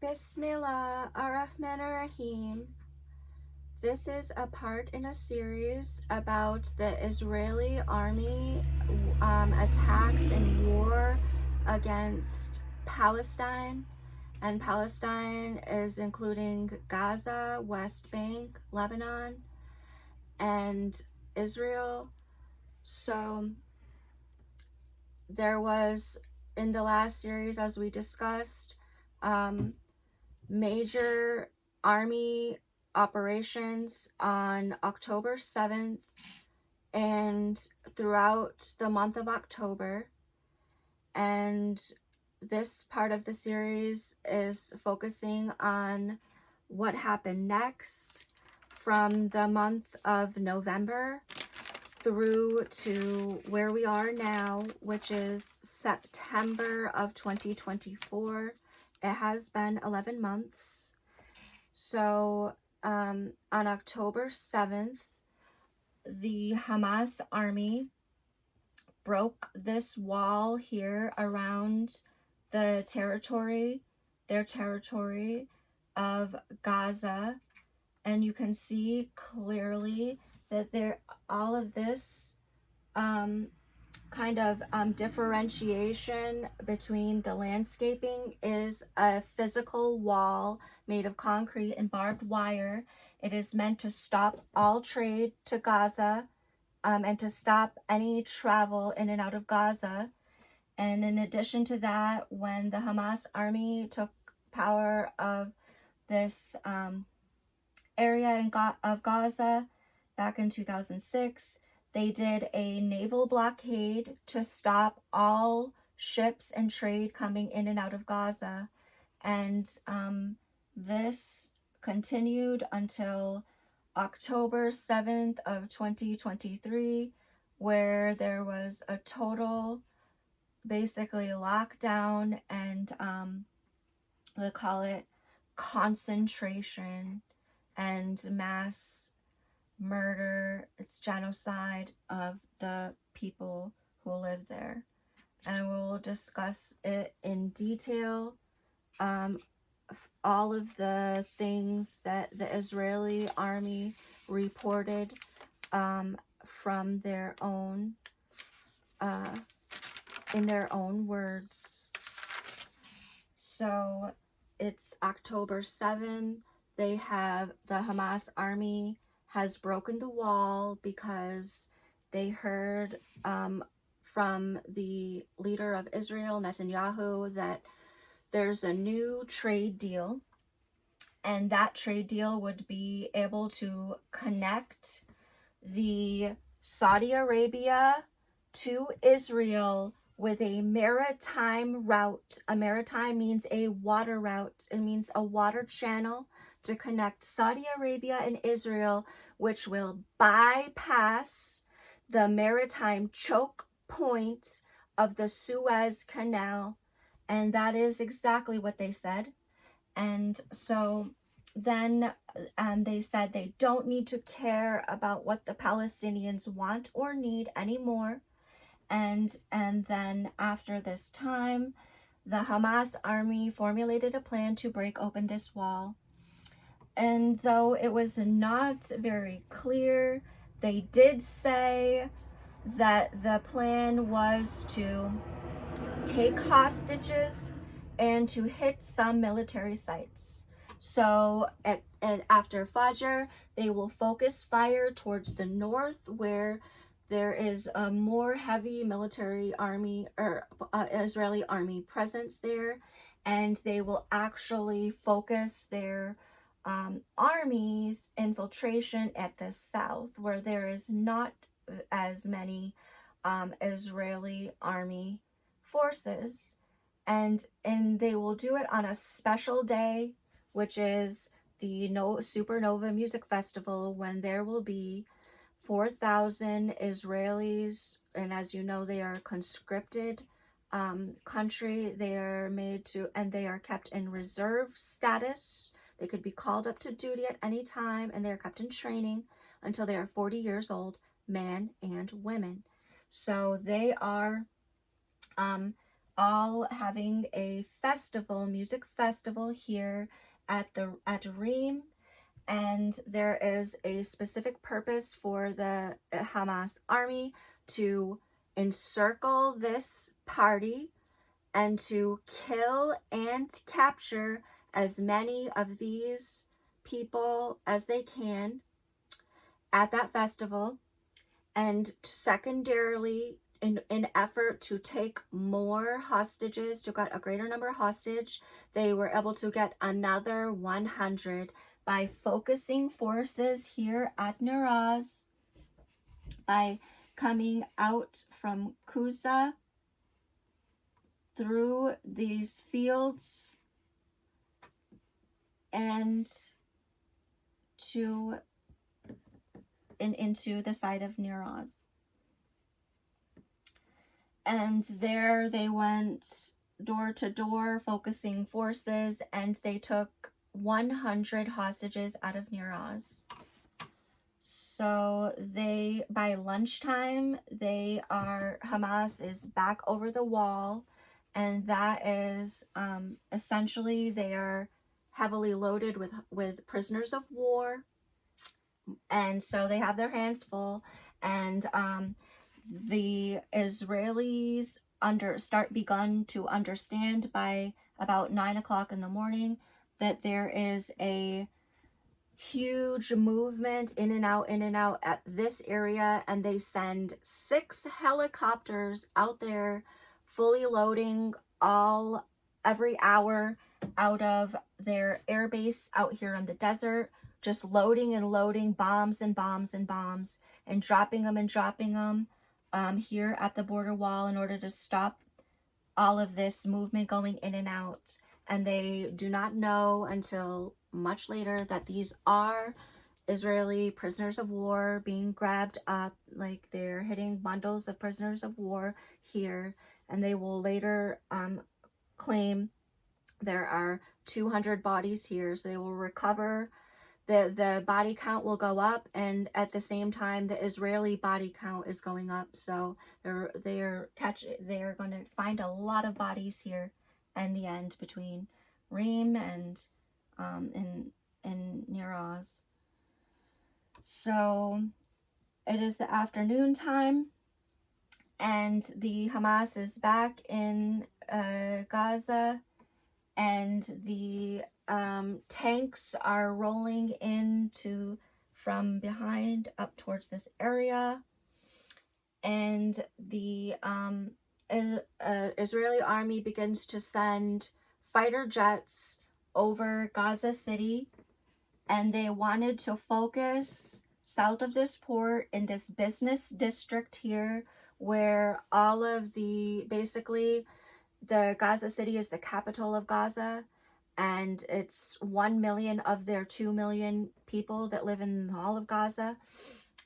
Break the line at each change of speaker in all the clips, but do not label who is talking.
Bismillah ar-Rahman ar-Rahim. This is a part in a series about the Israeli army attacks and war against Palestine. And Palestine is including Gaza, West Bank, Lebanon, and Israel. So there was, in the last series, as we discussed, major army operations on October 7th and throughout the month of October. And this part of the series is focusing on what happened next from the month of November through to where we are now, which is September of 2024. It has been 11 months. So on October 7th, the Hamas army broke this wall here around their territory of Gaza. And you can see clearly that all of this kind of differentiation between the landscaping is a physical wall made of concrete and barbed wire. It is meant to stop all trade to Gaza and to stop any travel in and out of Gaza. And in addition to that, when the Hamas army took power of this area of Gaza back in 2006, they did a naval blockade to stop all ships and trade coming in and out of Gaza. And this continued until October 7th of 2023, where there was a total, basically, lockdown and they call it concentration and mass murder. It's genocide of the people who live there, and we'll discuss it in detail. All of the things that the Israeli army reported from their own in their own words. So it's October 7th. The Hamas army has broken the wall because they heard from the leader of Israel, Netanyahu, that there's a new trade deal, and that trade deal would be able to connect the Saudi Arabia to Israel with a maritime route. A maritime means a water route. It means a water channel to connect Saudi Arabia and Israel, which will bypass the maritime choke point of the Suez Canal. And that is exactly what they said. And so then they said they don't need to care about what the Palestinians want or need anymore. And then after this time, the Hamas army formulated a plan to break open this wall. And though it was not very clear, they did say that the plan was to take hostages and to hit some military sites. So after Fajr, they will focus fire towards the north, where there is a more heavy military army or Israeli army presence there, and they will actually focus their army's infiltration at the south, where there is not as many Israeli army forces. And they will do it on a special day, which is the Supernova Music Festival, when there will be 4,000 Israelis, and as you know, they are a conscripted country. They are made to, and they are kept in reserve status. They could be called up to duty at any time, and they are kept in training until they are 40 years old, men and women. So they are all having a festival, music festival here at Reem, and there is a specific purpose for the Hamas army to encircle this party and to kill and capture as many of these people as they can at that festival, and secondarily, in effort to take more hostages, to get a greater number of hostage, they were able to get another 100 by focusing forces here at Naraz, by coming out from Kuza through these fields and into the side of Naraz. And there they went door to door, focusing forces, and they took 100 hostages out of Naraz. So by lunchtime, Hamas is back over the wall, and that is essentially they are heavily loaded with prisoners of war, and so they have their hands full, and the Israelis begun to understand by about 9 o'clock in the morning that there is a huge movement in and out at this area, and they send 6 helicopters out there, fully loading every hour out of their air base out here in the desert, just loading and loading bombs and bombs and bombs, and dropping them here at the border wall in order to stop all of this movement going in and out. And they do not know until much later that these are Israeli prisoners of war being grabbed up, like they're hitting bundles of prisoners of war here, and they will later claim there are 200 bodies here, so they will recover. The body count will go up, and at the same time the Israeli body count is going up, so they're going to find a lot of bodies here in the end between Reem and Niraz. So it is the afternoon time, and the Hamas is back in Gaza, and the tanks are rolling from behind up towards this area, and the Israeli army begins to send fighter jets over Gaza City, and they wanted to focus south of this port in this business district here, where all of the Gaza City is the capital of Gaza, and it's 1 million of their 2 million people that live in all of Gaza.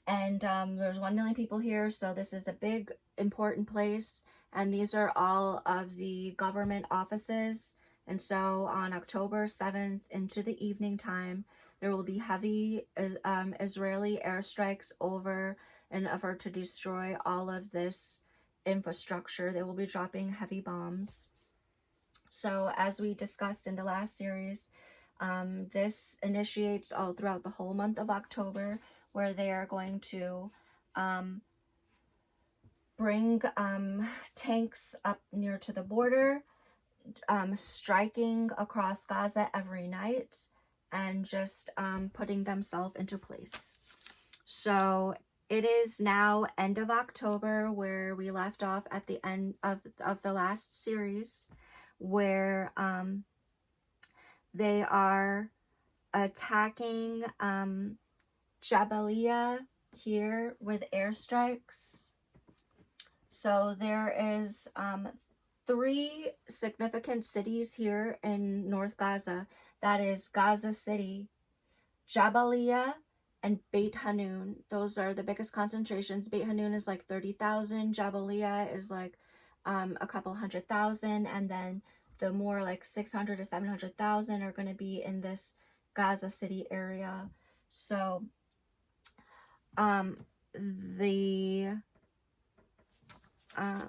And there's 1 million people here, so this is a big, important place. And these are all of the government offices. And so on October 7th into the evening time, there will be heavy Israeli airstrikes over in effort to destroy all of this infrastructure. They will be dropping heavy bombs. So as we discussed in the last series, this initiates all throughout the whole month of October, where they are going to bring tanks up near to the border, striking across Gaza every night, and just putting themselves into place. So it is now end of October, where we left off at the end of the last series, where they are attacking Jabalia here with airstrikes. So there is 3 significant cities here in North Gaza. That is Gaza City, Jabalia, and Beit Hanun. Those are the biggest concentrations. Beit Hanun is like 30,000. Jabalia is like a couple 100,000, and then the more like 600 to 700,000 are going to be in this Gaza City area. So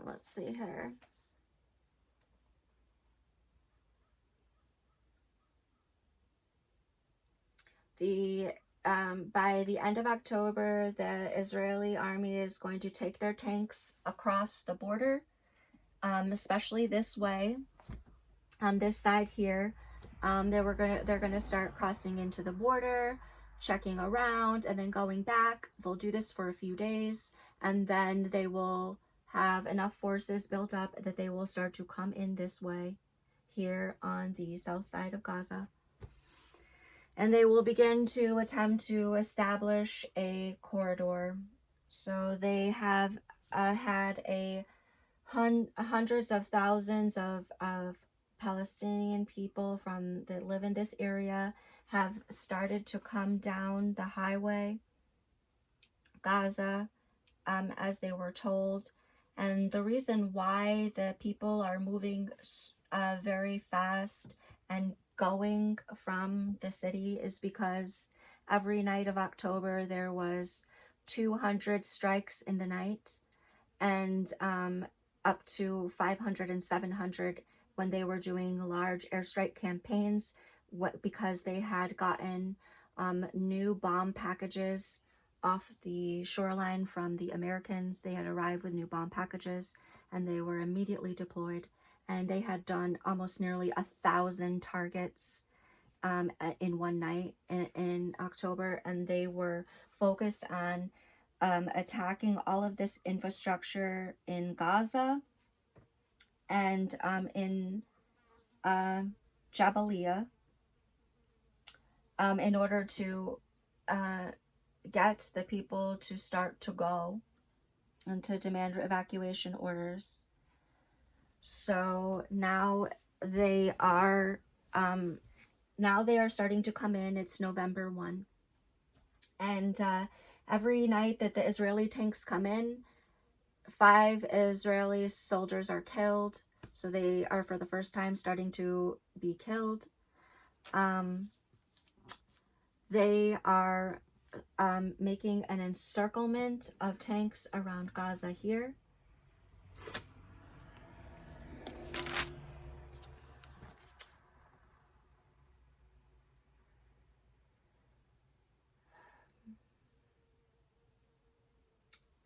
let's see here. the by the end of October, the Israeli army is going to take their tanks across the border, especially this way, on this side here. They're gonna start crossing into the border, checking around, and then going back. They'll do this for a few days, and then they will have enough forces built up that they will start to come in this way here on the south side of Gaza. And they will begin to attempt to establish a corridor. So they have had hundreds of thousands of Palestinian people from that live in this area have started to come down the highway, Gaza, as they were told. And the reason why the people are moving very fast and going from the city is because every night of October there was 200 strikes in the night, and up to 500 and 700 when they were doing large airstrike campaigns, because they had gotten new bomb packages off the shoreline from the Americans. They had arrived with new bomb packages, and they were immediately deployed, and they had done almost nearly 1,000 targets in one night in October, and they were focused on attacking all of this infrastructure in Gaza and in Jabalia, in order to get the people to start to go and to demand evacuation orders. So now they are starting to come in. It's November 1, and every night that the Israeli tanks come in, 5 Israeli soldiers are killed. So they are for the first time starting to be killed. They are making an encirclement of tanks around Gaza here.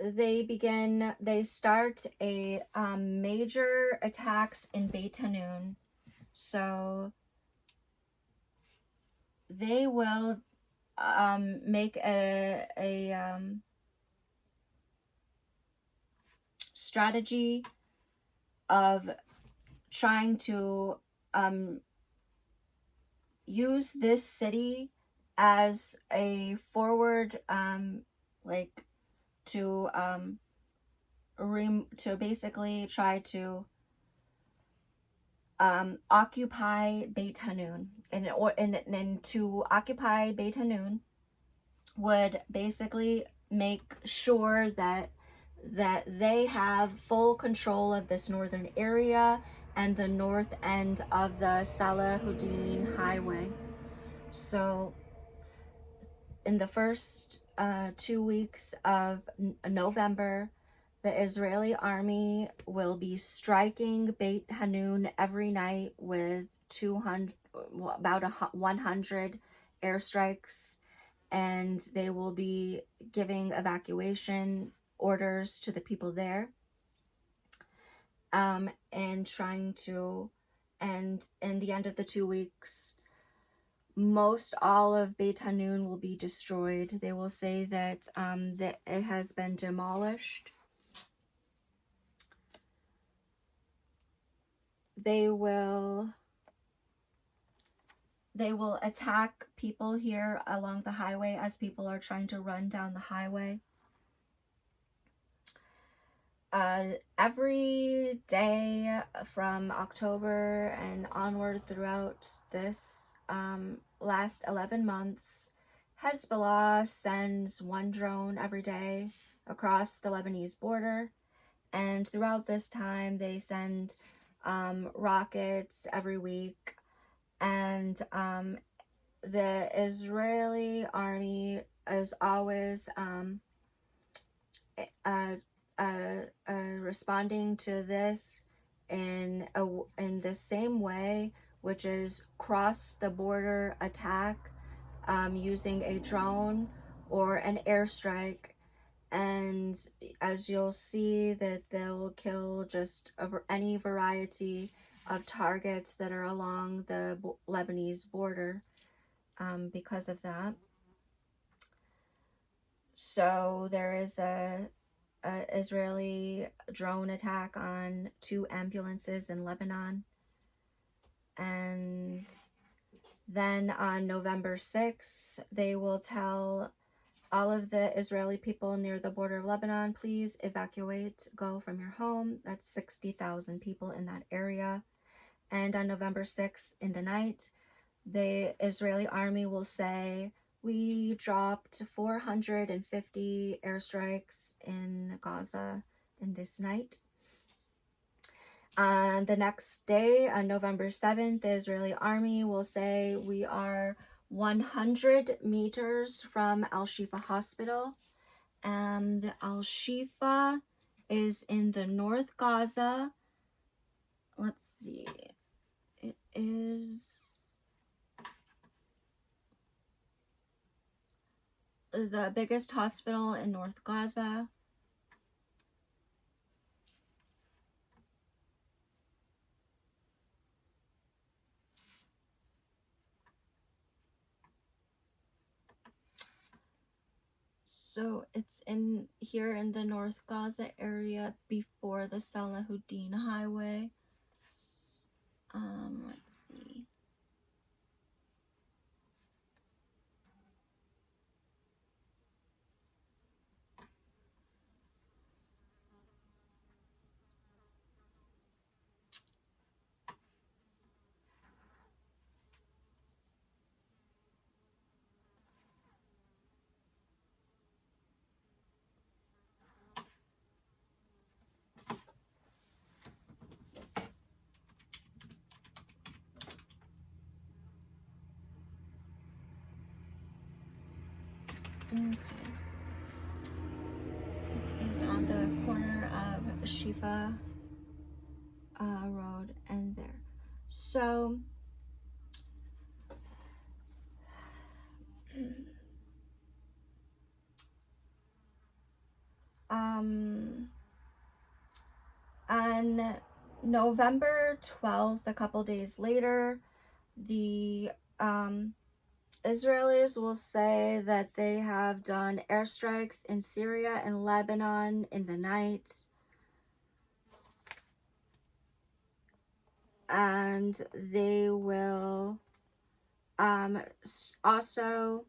They start a major attacks in Beit Hanun. So they will make a strategy of trying to use this city as a forward, like to basically try to occupy Beit Hanun, and to occupy Beit Hanun would basically make sure that they have full control of this northern area and the north end of the Salahuddin Highway. So in the first 2 weeks of November, the Israeli army will be striking Beit Hanun every night with 100 airstrikes, and they will be giving evacuation orders to the people there, and trying to, and in the end of the 2 weeks, most all of Beit Hanun will be destroyed. They will say that that it has been demolished. They will attack people here along the highway as people are trying to run down the highway. Every day from October and onward throughout this last 11 months, Hezbollah sends 1 drone every day across the Lebanese border, and throughout this time they send rockets every week, and the Israeli army is always responding to this in the same way, which is cross the border attack, using a drone or an airstrike. And as you'll see, that they'll kill just any variety of targets that are along the Lebanese border because of that. So there is a Israeli drone attack on 2 ambulances in Lebanon. And then on November 6th, they will tell all of the Israeli people near the border of Lebanon, please evacuate, go from your home. That's 60,000 people in that area. And on November 6th in the night, the Israeli army will say, we dropped 450 airstrikes in Gaza in this night. On the next day, on November 7th, the Israeli army will say, we are 100 meters from Al-Shifa Hospital. And Al-Shifa is in the North Gaza. Let's see. It is the biggest hospital in North Gaza. So it's in here in the North Gaza area before the Salahuddin Highway. Let's see. Okay. It is on the corner of Shifa Road and there. So on November 12th, a couple days later, the Israelis will say that they have done airstrikes in Syria and Lebanon in the night. And they will also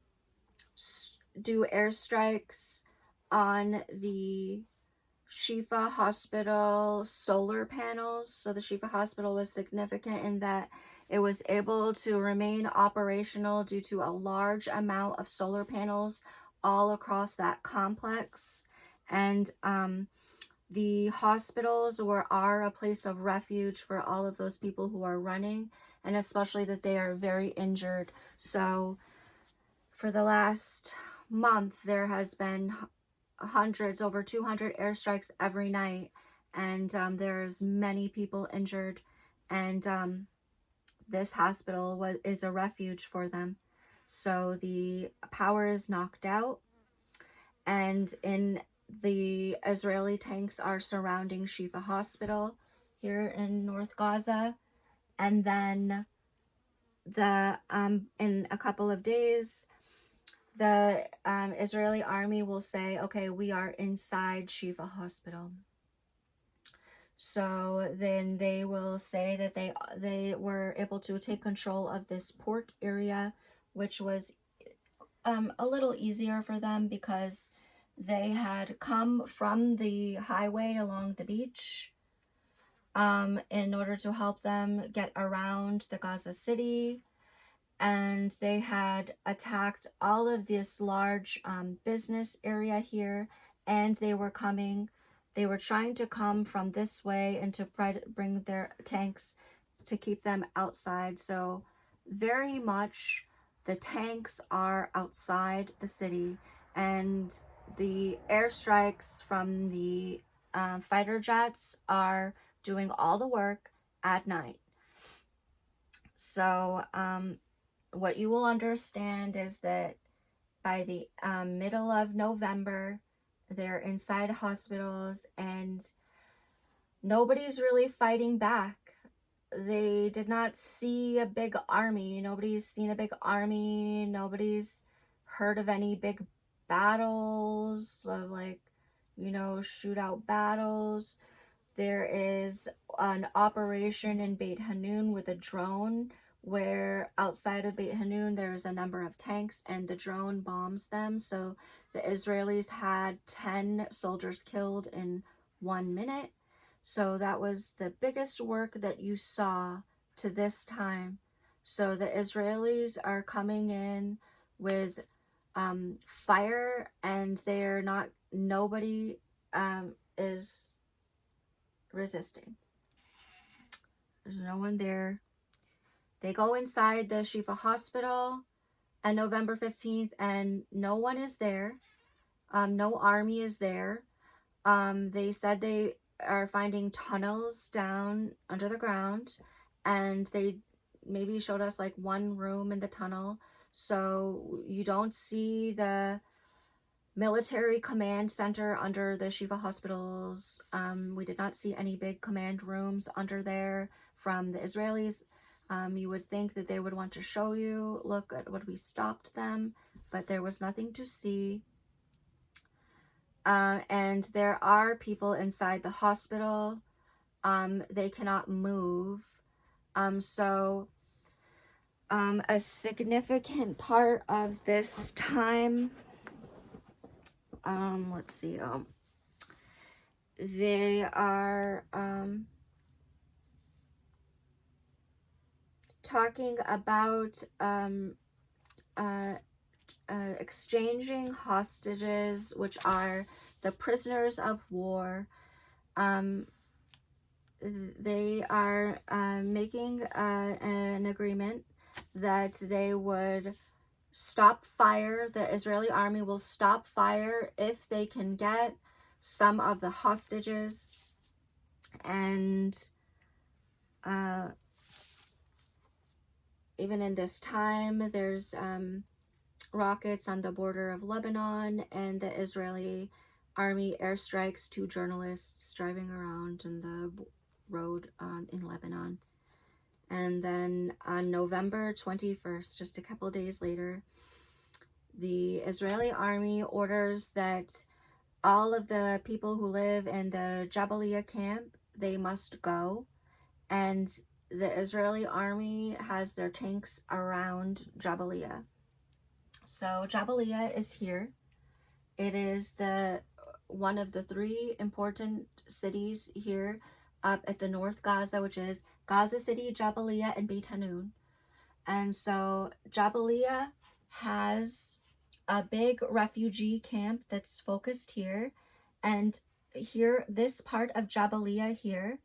do airstrikes on the Shifa Hospital solar panels. So the Shifa Hospital was significant in that it was able to remain operational due to a large amount of solar panels all across that complex. And the hospitals are a place of refuge for all of those people who are running, and especially that they are very injured. So for the last month, there has been hundreds, over 200 airstrikes every night, and there's many people injured, and this hospital is a refuge for them. So the power is knocked out, and the Israeli tanks are surrounding Shifa Hospital here in North Gaza. And then in a couple of days, the Israeli army will say, okay, we are inside Shifa Hospital. So then they will say that they were able to take control of this port area, which was a little easier for them because they had come from the highway along the beach in order to help them get around the Gaza City. And they had attacked all of this large business area here, and they were trying to come from this way and to bring their tanks to keep them outside. So very much the tanks are outside the city, and the airstrikes from the fighter jets are doing all the work at night. So what you will understand is that by the middle of November, they're inside hospitals and nobody's really fighting back. They did not see a big army. Nobody's seen a big army. Nobody's heard of any big battles, of like, shootout battles. There is an operation in Beit Hanun with a drone where outside of Beit Hanun there's a number of tanks and the drone bombs them. So the Israelis had 10 soldiers killed in 1 minute. So that was the biggest work that you saw to this time. So the Israelis are coming in with fire, and nobody is resisting. There's no one there. They go inside the Shifa hospital on November 15th and no one is there. No army is there. They said they are finding tunnels down under the ground, and they maybe showed us like one room in the tunnel. So you don't see the military command center under the Shiva hospitals. We did not see any big command rooms under there from the Israelis. You would think that they would want to show you, look at what we stopped them, but there was nothing to see. And there are people inside the hospital. They cannot move. So a significant part of this time, let's see, they are talking about exchanging hostages, which are the prisoners of war. They are making an agreement that they would stop fire. The Israeli army will stop fire if they can get some of the hostages. And even in this time, there's rockets on the border of Lebanon, and the Israeli army airstrikes 2 journalists driving around in the road in Lebanon. And then on November 21st, just a couple days later, the Israeli army orders that all of the people who live in the Jabalia camp, they must go. And the Israeli army has their tanks around Jabalia. So Jabalia is here. It is one of the 3 important cities here up at the North Gaza, which is Gaza City, Jabalia, and Beit Hanun. And so Jabalia has a big refugee camp that's focused here. And here, this part of Jabalia here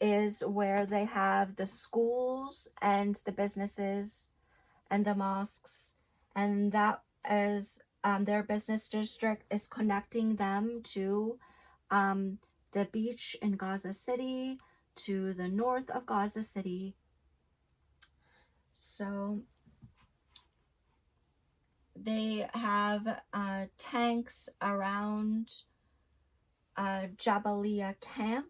is where they have the schools and the businesses and the mosques. And that is their business district is connecting them to the beach in Gaza City, to the north of Gaza City. So they have tanks around Jabalia camp,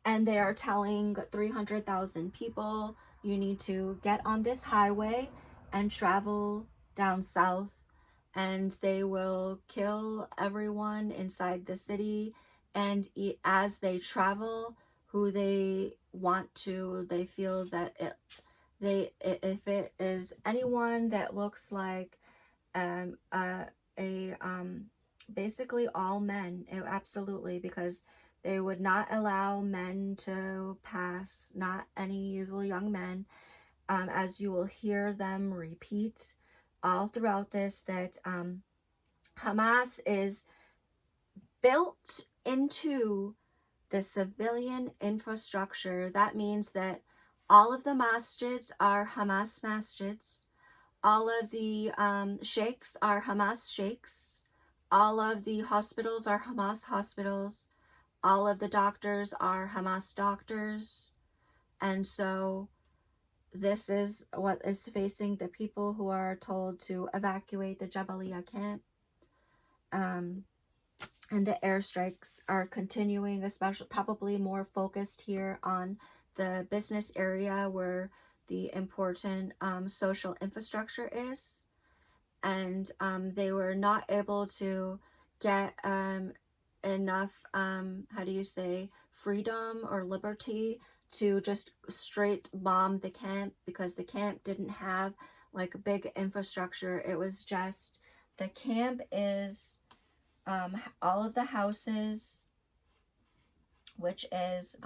and they are telling 300,000 people, you need to get on this highway and travel down south, and they will kill everyone inside the city. And as they travel, who they want to, they feel that if it is anyone that looks like basically all men, absolutely, because they would not allow men to pass, not any usual young men, as you will hear them repeat all throughout this, that Hamas is built into the civilian infrastructure. That means that all of the masjids are Hamas masjids. All of the sheikhs are Hamas sheikhs. All of the hospitals are Hamas hospitals. All of the doctors are Hamas doctors. And so this is what is facing the people who are told to evacuate the Jabalia camp. And the airstrikes are continuing, especially probably more focused here on the business area where the important social infrastructure is. And they were not able to get enough, how do you say, freedom or liberty to just straight bomb the camp, because the camp didn't have like a big infrastructure. It was just, the camp is all of the houses, which is,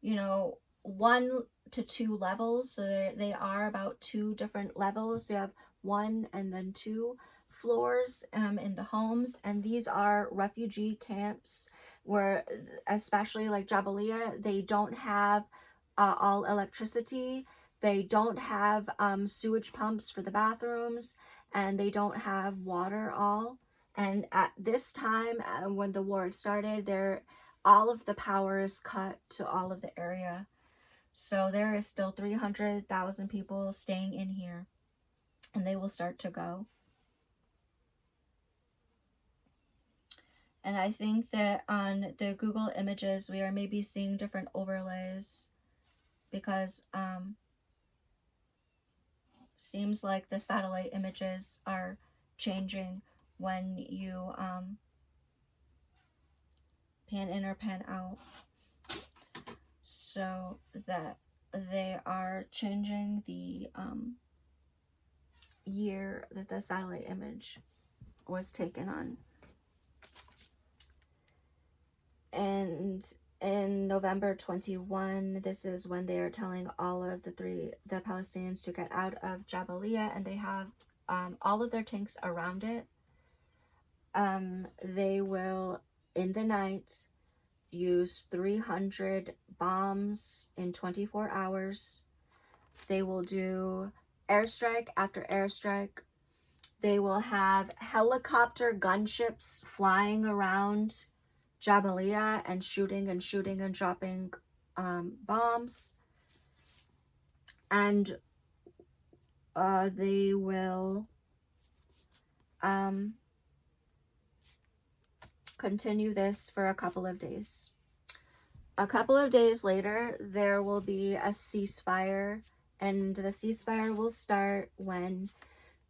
you know, 1 to 2 levels. So they are about 2 different levels. You have 1 and then 2 floors in the homes. And these are refugee camps where, especially like Jabalia, they don't have all electricity. They don't have sewage pumps for the bathrooms, and they don't have water all. And at this time, when the war started, all of the power is cut to all of the area. So there is still 300,000 people staying in here, and they will start to go. And I think that on the Google images, we are maybe seeing different overlays, because seems like the satellite images are changing when you pan in or pan out. So that they are changing the year that the satellite image was taken on. And in November 21, this is when they are telling all of the Palestinians to get out of Jabalia, and they have all of their tanks around it. They will, in the night, use 300 bombs in 24 hours. They will do airstrike after airstrike. They will have helicopter gunships flying around Jabalia and shooting and dropping bombs. And they will continue this for a couple of days. A couple of days later, there will be a ceasefire, and the ceasefire will start when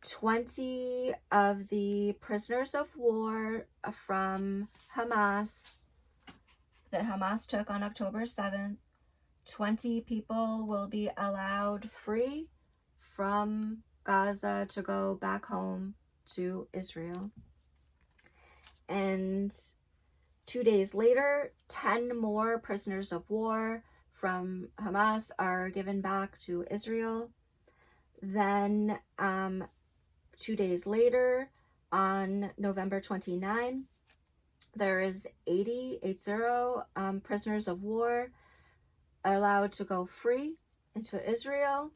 20 of the prisoners of war from Hamas, that Hamas took on October 7th, 20 people will be allowed free from Gaza to go back home to Israel. And 2 days later, 10 more prisoners of war from Hamas are given back to Israel. Then 2 days later, on November 29, there is 80 prisoners of war allowed to go free into Israel.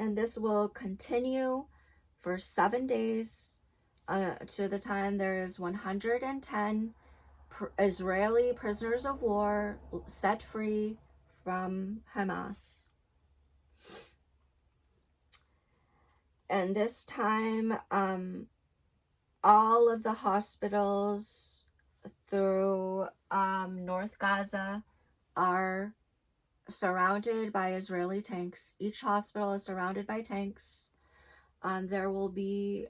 And this will continue for 7 days to the time there is 110 Israeli prisoners of war set free from Hamas. And this time, all of the hospitals through North Gaza are surrounded by Israeli tanks. Each hospital is surrounded by tanks. There will be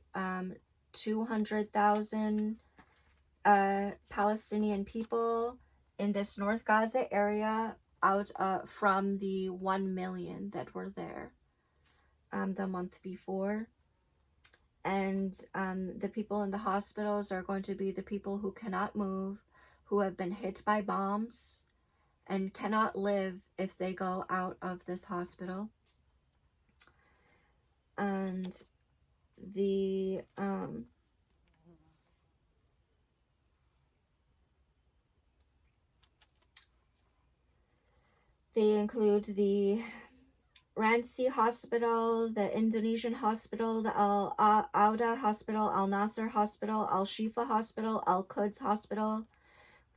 200,000 Palestinian people in this North Gaza area out from the 1 million that were there the month before. And the people in the hospitals are going to be the people who cannot move, who have been hit by bombs, and cannot live if they go out of this hospital. And the they include the Ransi Hospital, the Indonesian Hospital, the Al Auda Hospital, Al Nasser Hospital, Al Shifa Hospital, Al Quds Hospital,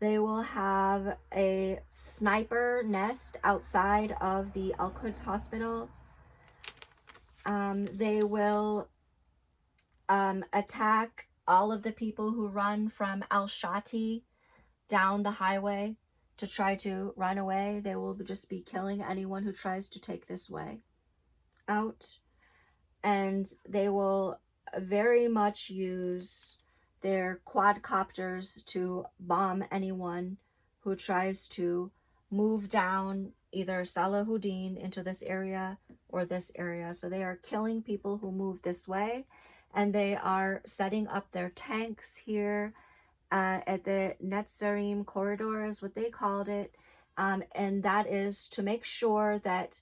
They will have a sniper nest outside of the Al-Quds hospital. They will attack all of the people who run from Al-Shati down the highway to try to run away. They will just be killing anyone who tries to take this way out. And they will very much use their quadcopters to bomb anyone who tries to move down either Salahuddin into this area or this area. So they are killing people who move this way, and they are setting up their tanks here at the Netzarim corridor is what they called it. And that is to make sure that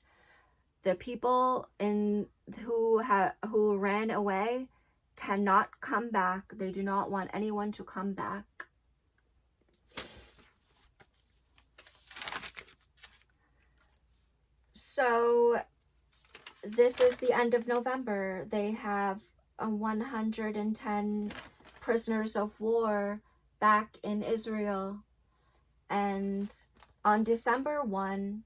the people who ran away cannot come back. They do not want anyone to come back. So this is the end of November. They have 110 prisoners of war back in Israel. And on December 1,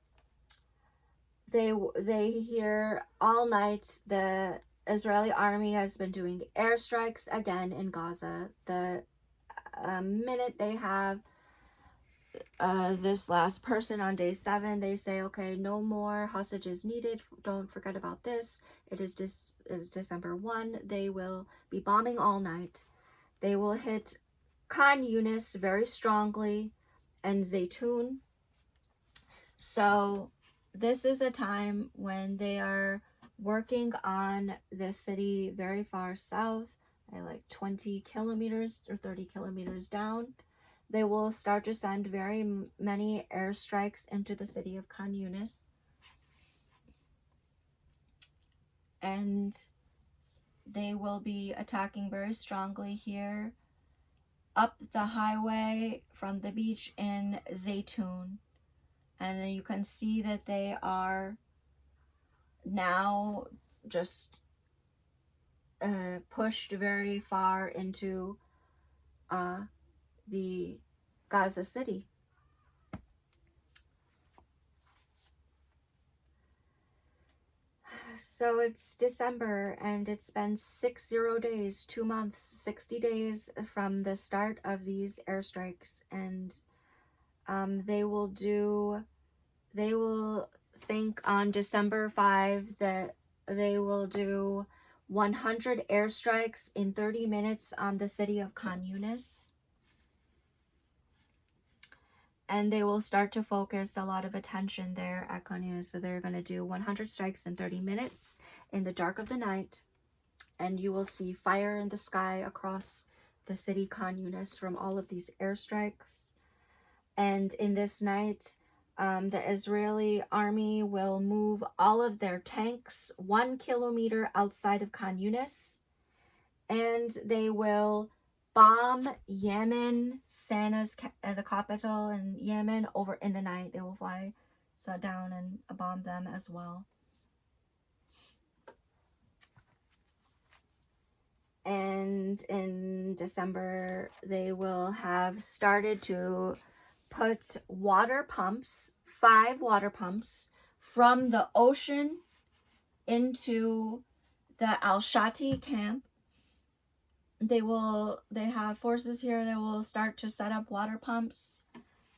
they hear all night the Israeli army has been doing airstrikes again in Gaza. The minute they have this last person on day 7, they say, okay, no more hostages needed. Don't forget about this. It is December 1. They will be bombing all night. They will hit Khan Yunis very strongly and Zaytun. So this is a time when they are working on the city very far south, like 20 kilometers or 30 kilometers down. They will start to send very many airstrikes into the city of Khan Yunis. And they will be attacking very strongly here up the highway from the beach in Zaytun. And you can see that they are now just pushed very far into the Gaza city. So it's December, and it's been 60 days, 2 months, 60 days from the start of these airstrikes. And they will think on December 5 that they will do 100 airstrikes in 30 minutes on the city of Khan Yunis. And they will start to focus a lot of attention there at Khan Yunis. So they're going to do 100 strikes in 30 minutes in the dark of the night. And you will see fire in the sky across the city Khan Yunis from all of these airstrikes. And in this night, the Israeli army will move all of their tanks 1 kilometer outside of Khan Yunis. And they will bomb Yemen, Sana's the capital in Yemen, over in the night. They will fly down and bomb them as well. And in December, they will have started to put water pumps, 5 water pumps, from the ocean into the Al-Shati camp. They have forces here that will start to set up water pumps,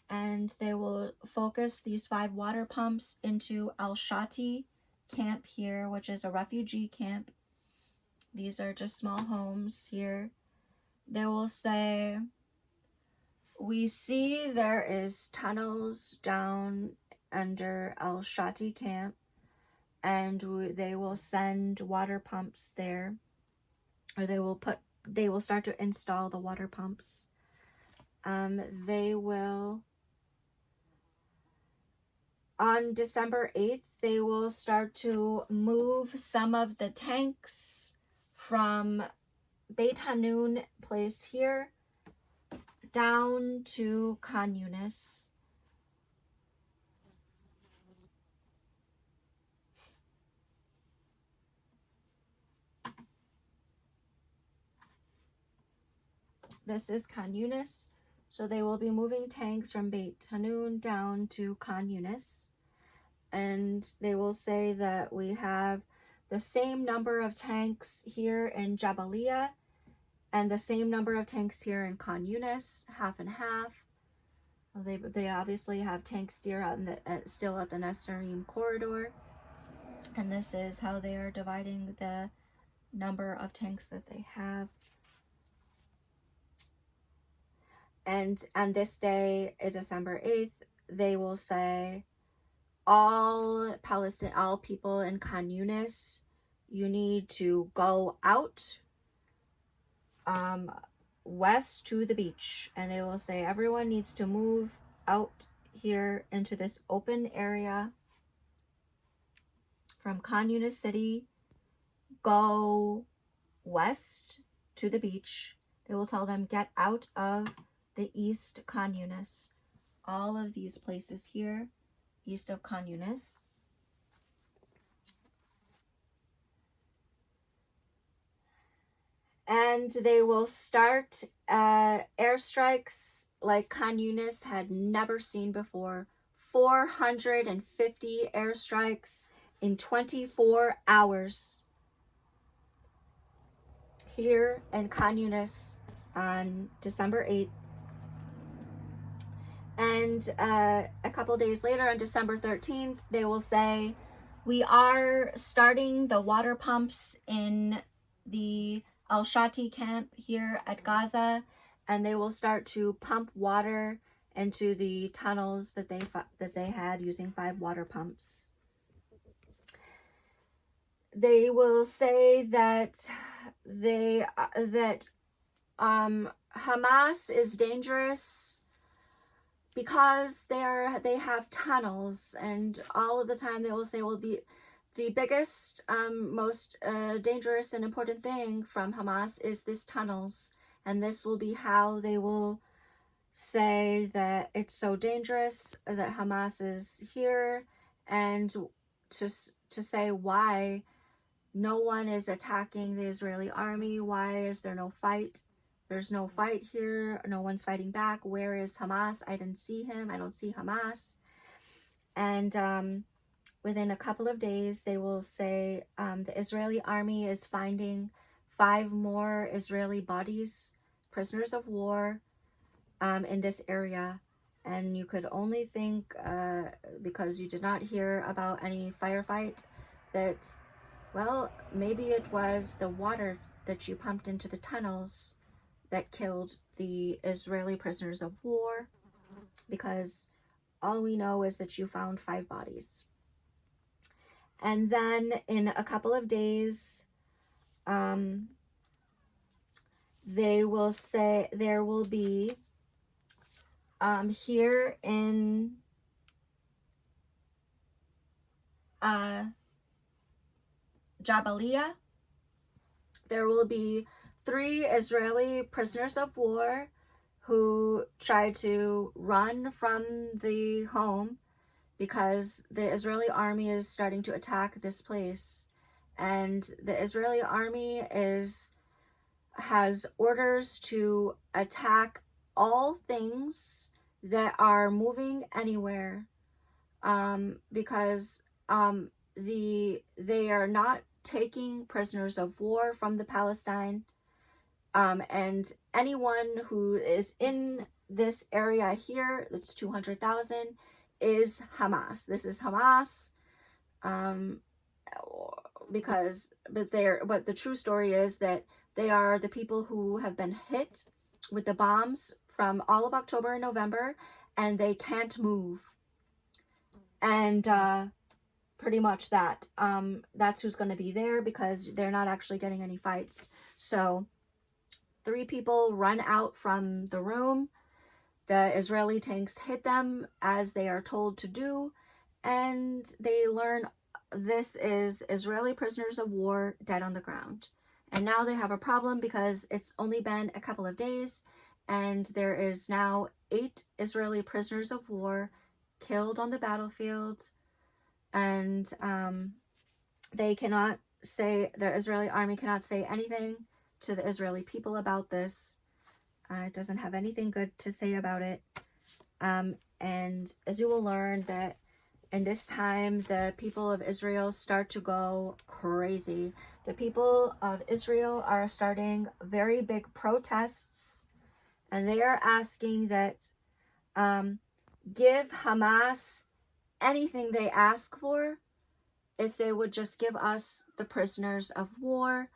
and they will focus these 5 water pumps into Al-Shati camp here, which is a refugee camp. These are just small homes here. They will say, we see there is tunnels down under Al-Shati camp, and they will send water pumps there, or they will start to install the water pumps. They will, on December 8th, they will start to move some of the tanks from Beit Hanun place here down to Khan Yunis. This is Khan Yunis. So they will be moving tanks from Beit Hanun down to Khan Yunis. And they will say that we have the same number of tanks here in Jabalia and the same number of tanks here in Khan Yunis, half and half. They obviously have tanks still at the Netzarim corridor. And this is how they are dividing the number of tanks that they have. And on this day, December 8th, they will say, all people in Khan Yunis, you need to go out west to the beach. And they will say, everyone needs to move out here into this open area from Khan Yunis city, go west to the beach. They will tell them, get out of the East Khan Yunis. All of these places here, east of Khan Yunis. And they will start airstrikes like Khan Yunis had never seen before. 450 airstrikes in 24 hours here in Khan Yunis on December 8th. And a couple days later, on December 13th, they will say, we are starting the water pumps in the Al-Shati camp here at Gaza, and they will start to pump water into the tunnels that they had using 5 water pumps. They will say that Hamas is dangerous because they have tunnels, and all of the time they will say, well, the biggest, most dangerous and important thing from Hamas is this tunnels, and this will be how they will say that it's so dangerous that Hamas is here, and to say why no one is attacking the Israeli army. Why is there no fight? There's no fight here. No one's fighting back. Where is Hamas? I didn't see him. I don't see Hamas. And within a couple of days, they will say the Israeli army is finding 5 more Israeli bodies, prisoners of war, in this area. And you could only think, because you did not hear about any firefight, that, well, maybe it was the water that you pumped into the tunnels that killed the Israeli prisoners of war, because all we know is that you found 5 bodies. And then in a couple of days, they will say there will be here in Jabalia, there will be 3 Israeli prisoners of war who tried to run from the home because the Israeli army is starting to attack this place. And the Israeli army has orders to attack all things that are moving anywhere, because they are not taking prisoners of war from the Palestine, and anyone who is in this area here, that's 200,000, is Hamas. This is Hamas, but the true story is that they are the people who have been hit with the bombs from all of October and November, and they can't move. And pretty much that's who's going to be there, because they're not actually getting any fights. So 3 people run out from the room. The Israeli tanks hit them as they are told to do, and they learn this is Israeli prisoners of war dead on the ground. And now they have a problem because it's only been a couple of days, and there is now 8 Israeli prisoners of war killed on the battlefield. And the Israeli army cannot say anything to the Israeli people about this. It doesn't have anything good to say about it. And as you will learn that in this time, the people of Israel start to go crazy. The people of Israel are starting very big protests, and they are asking that give Hamas anything they ask for if they would just give us the prisoners of war.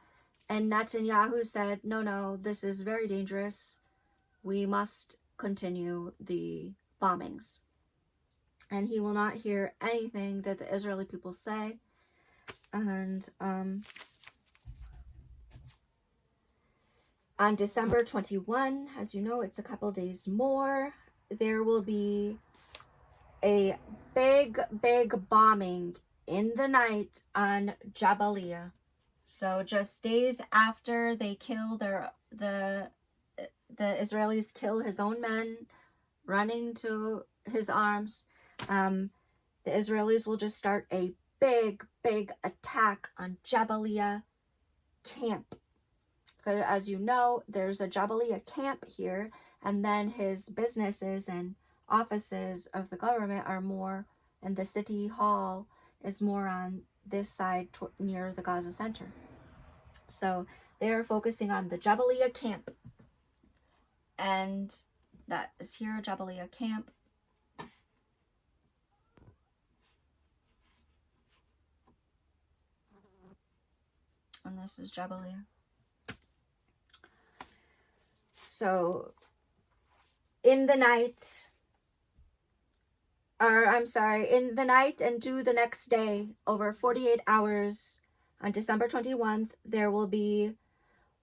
And Netanyahu said, no, this is very dangerous. We must continue the bombings. And he will not hear anything that the Israeli people say. And on December 21, as you know, it's a couple days more, there will be a big bombing in the night on Jabalia. So just days after they kill the Israelis kill his own men, running to his arms, the Israelis will just start a big attack on Jabalia camp. Because as you know, there's a Jabalia camp here, and then his businesses and offices of the government are more, and the city hall is more on this side near the Gaza center. So they are focusing on the Jabalia camp, and that is here, Jabalia camp. And this is Jabalia. So in the night and due the next day, over 48 hours, on December 21st, there will be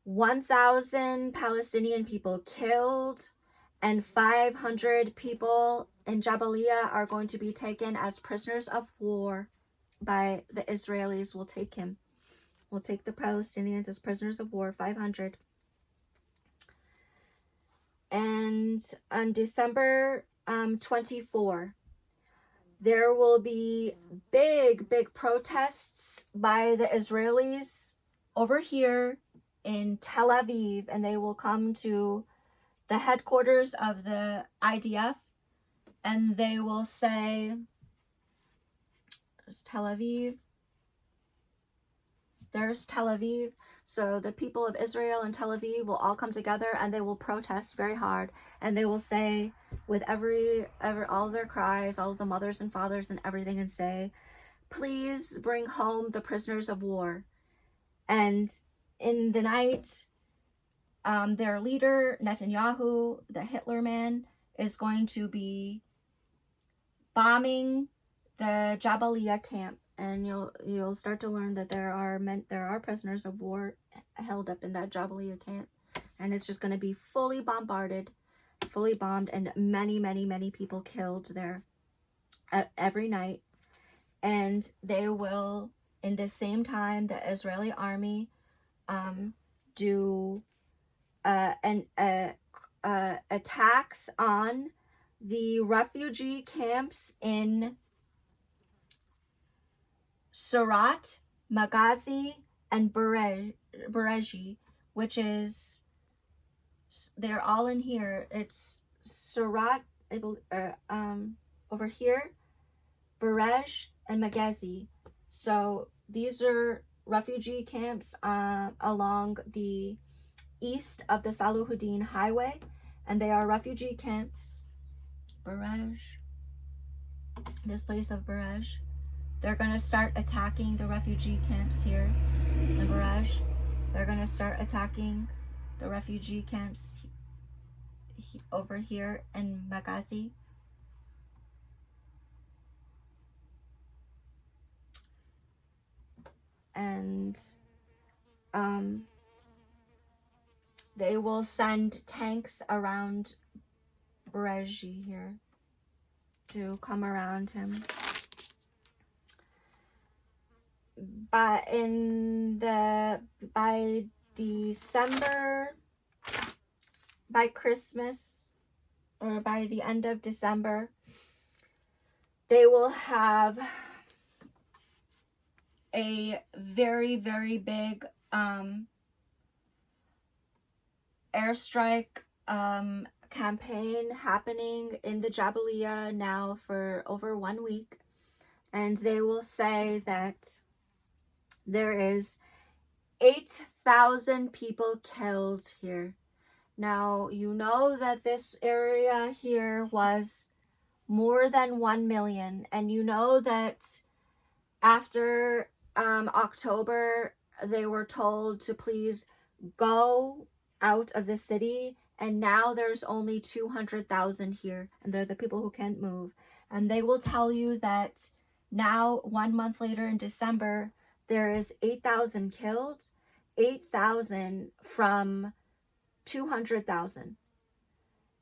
1,000 Palestinian people killed, and 500 people in Jabalia are going to be taken as prisoners of war by the Israelis. Will take the Palestinians as prisoners of war, 500. And on December 24, there will be big protests by the Israelis over here in Tel Aviv, and they will come to the headquarters of the IDF, and they will say, there's Tel Aviv. So the people of Israel and Tel Aviv will all come together, and they will protest very hard, and they will say with all their cries, all of the mothers and fathers and everything, and say, please bring home the prisoners of war. And in the night, their leader, Netanyahu, the Hitler man, is going to be bombing the Jabalia camp. And you'll start to learn that there are prisoners of war held up in that Jabalia camp, and it's just going to be fully bombed, and many people killed there every night. And they will, in the same time, the Israeli army do attacks on the refugee camps in Surat, Magazi, and Bereji, which is, they're all in here. It's Surat, over here, Berej, and Magazi. So these are refugee camps along the east of the Salahuddin Highway, and they are refugee camps. Berej, this place of Berej. They're going to start attacking the refugee camps here in Berej. They're going to start attacking the refugee camps over here in Magazi. And they will send tanks around Bereji here to come around him. But by December, by Christmas, or by the end of December, they will have a very big airstrike campaign happening in the Jabalia now for over 1 week, and they will say that there is 8,000 people killed here. Now, you know that this area here was more than 1 million, and you know that after October, they were told to please go out of the city, and now there's only 200,000 here, and they're the people who can't move. And they will tell you that now, 1 month later in December, there is 8,000 killed, 8,000 from 200,000.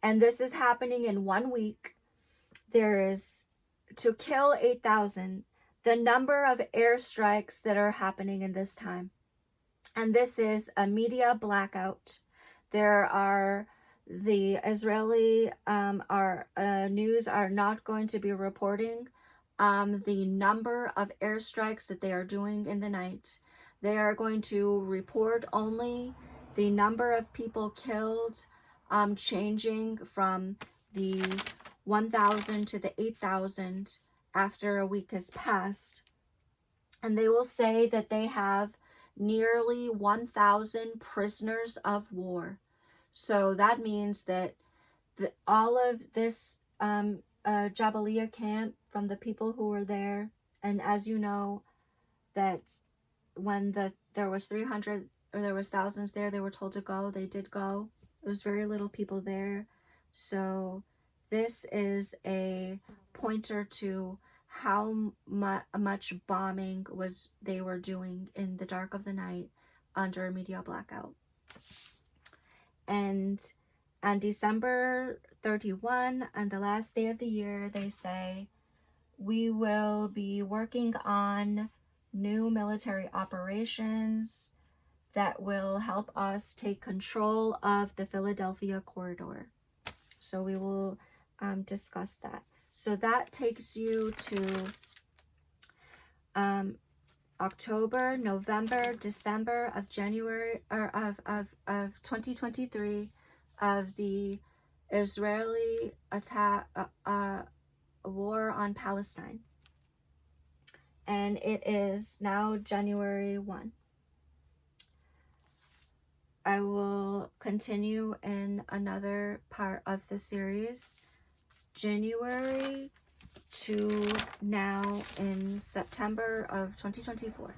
And this is happening in 1 week. There is, to kill 8,000, the number of airstrikes that are happening in this time. And this is a media blackout. There are, the Israeli news are not going to be reporting the number of airstrikes that they are doing in the night. They are going to report only the number of people killed, changing from the 1,000 to the 8,000 after a week has passed. And they will say that they have nearly 1,000 prisoners of war. So that means that all of this Jabalia camp, from the people who were there, and as you know, that when there was 300 or there was thousands there, they were told to go. They did go. There was very little people there. So this is a pointer to how much bombing they were doing in the dark of the night under a media blackout. And on December 31, on the last day of the year, they say, we will be working on new military operations that will help us take control of the Philadelphia corridor. So we will discuss that. So that takes you to October, November, December of January, or of 2023, of the Israeli attack, war on Palestine. And it is now January 1. I will continue in another part of the series, January to now in September of 2024.